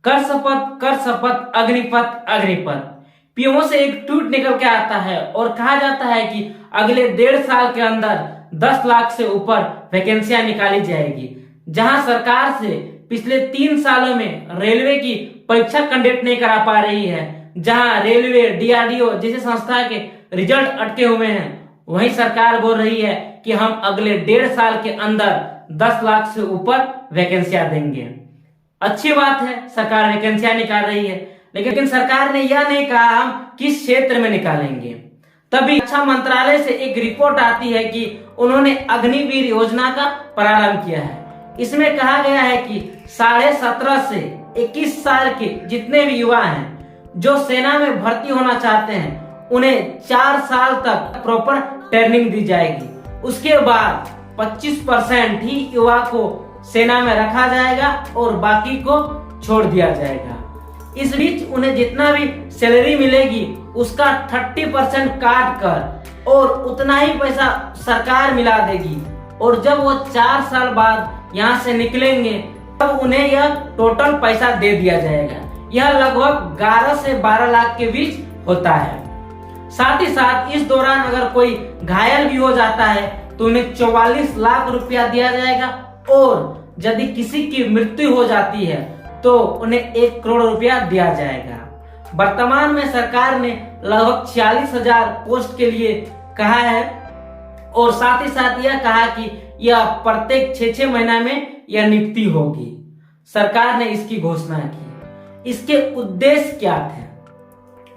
कर शपथ अग्निपथ अग्निपथ। पीएमओ से एक ट्वीट निकल के आता है और कहा जाता है कि अगले 1.5 साल के अंदर 10 लाख से ऊपर वैकेंसियां निकाली जाएगी। जहां सरकार से पिछले 3 सालों में रेलवे की परीक्षा कंडक्ट नहीं करा पा रही है, जहां रेलवे डीआरडीओ जैसे संस्था के रिजल्ट अटके हुए हैं, वहीं सरकार बोल रही है कि हम अगले 1.5 साल के अंदर 10 लाख से ऊपर वैकेंसियां देंगे। अच्छी बात है, सरकार वैकेंसियां निकाल रही है, लेकिन सरकार ने यह नहीं कहा हम किस क्षेत्र में निकालेंगे। तभी रक्षा मंत्रालय से एक रिपोर्ट आती है कि उन्होंने अग्निवीर योजना का प्रारंभ किया है। इसमें कहा गया है कि 17.5 से 21 साल के जितने भी युवा हैं जो सेना में भर्ती होना चाहते हैं, उन्हें 4 साल तक प्रॉपर ट्रेनिंग दी जाएगी। उसके बाद 25% ही युवा को सेना में रखा जाएगा और बाकी को छोड़ दिया जाएगा। इस बीच उन्हें जितना भी सैलरी मिलेगी उसका 30% काट कर और उतना ही पैसा सरकार मिला देगी, और जब वो 4 साल बाद यहाँ से निकलेंगे तब उन्हें यह टोटल पैसा दे दिया जाएगा। यह लगभग 11 से 12 लाख के बीच होता है। साथ ही साथ इस दौरान अगर कोई घायल भी हो जाता है तो उन्हें 44 लाख रुपया दिया जाएगा, और यदि किसी की मृत्यु हो जाती है तो उन्हें 1 करोड़ रुपया दिया जाएगा। वर्तमान में सरकार ने लगभग 46,000 पोस्ट के लिए कहा है, और साथ ही साथ यह कहा कि यह प्रत्येक 6-6 महीना में यह नियुक्ति होगी। सरकार ने इसकी घोषणा की। इसके उद्देश्य क्या थे?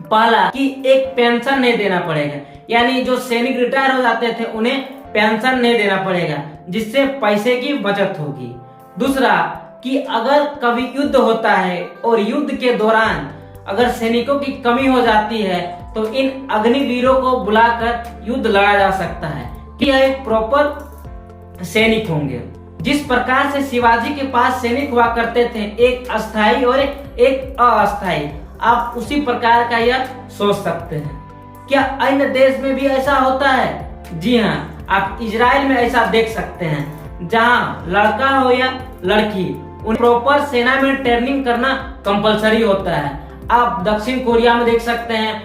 पहला कि एक पेंशन नहीं देना पड़ेगा, यानी जो सैनिक रिटायर हो जाते थे उन्हें पेंशन नहीं देना पड़ेगा, जिससे पैसे की बचत होगी। दूसरा कि अगर कभी युद्ध होता है और युद्ध के दौरान अगर सैनिकों की कमी हो जाती है तो इन अग्निवीरों को बुलाकर युद्ध लड़ा जा सकता है कि यह एक प्रॉपर सैनिक होंगे। जिस प्रकार से शिवाजी के पास सैनिक हुआ करते थे, एक अस्थाई और एक अस्थाई, आप उसी प्रकार का यह सोच सकते हैं। क्या अन्य देश में भी ऐसा होता है? जी हाँ, आप इजराइल में ऐसा देख सकते हैं, जहां लड़का हो या लड़की, उन्हें प्रॉपर सेना में ट्रेनिंग करना कंपलसरी होता है। आप दक्षिण कोरिया में देख सकते हैं,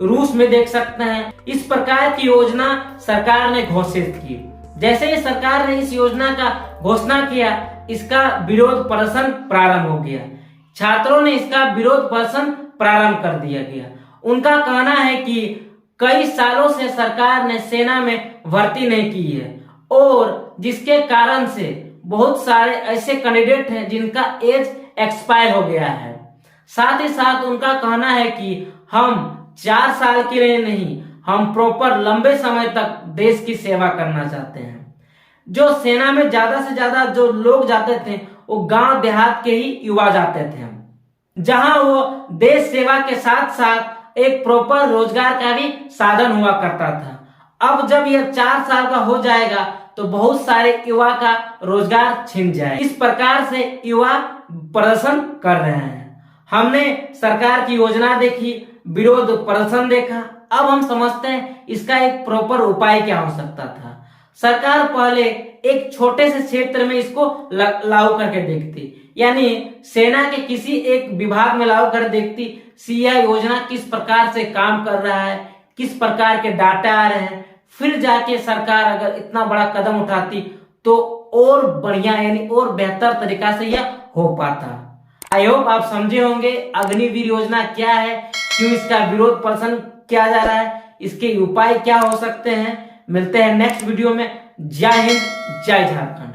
रूस में देख सकते हैं। इस प्रकार की योजना सरकार ने घोषित की। जैसे ही सरकार ने इस योजना का घोषणा किया, इसका विरोध प्रदर्शन प्रारंभ हो गया। छात्रों ने इसका विरोध प्रदर्शन प्रारंभ कर दिया गया। उनका कहना है कि कई सालों से सरकार ने सेना में भर्ती नहीं की है, और जिसके कारण से बहुत सारे ऐसे कैंडिडेट हैं जिनका एज एक्सपायर हो गया है। साथ ही साथ उनका कहना है कि हम 4 साल के लिए नहीं, हम प्रॉपर लंबे समय तक देश की सेवा करना चाहते हैं। जो सेना में ज्यादा से ज्यादा जो लोग जाते थे वो गांव देहात के ही युवा जाते थे, जहां वो देश सेवा के साथ साथ एक प्रॉपर रोजगार का भी साधन हुआ करता था। अब जब यह 4 साल का हो जाएगा तो बहुत सारे युवा का रोजगार छिन जाए। इस प्रकार से युवा प्रदर्शन कर रहे हैं। हमने सरकार की योजना देखी, विरोध प्रदर्शन देखा, अब हम समझते हैं इसका एक प्रॉपर उपाय क्या हो सकता था। सरकार पहले एक छोटे से क्षेत्र में इसको लागू करके देखती, यानी सेना के किसी एक विभाग में लागू कर देखती, यह योजना किस प्रकार से काम कर रहा है, किस प्रकार के डाटा आ रहे हैं, फिर जाके सरकार अगर इतना बड़ा कदम उठाती तो और बढ़िया यानी और बेहतर तरीका से यह हो पाता। आई होप आप समझे होंगे अग्निवीर योजना क्या है, क्यों इसका विरोध प्रदर्शन किया जा रहा है, इसके उपाय क्या हो सकते हैं। मिलते हैं नेक्स्ट वीडियो में। जय हिंद, जय झारखंड।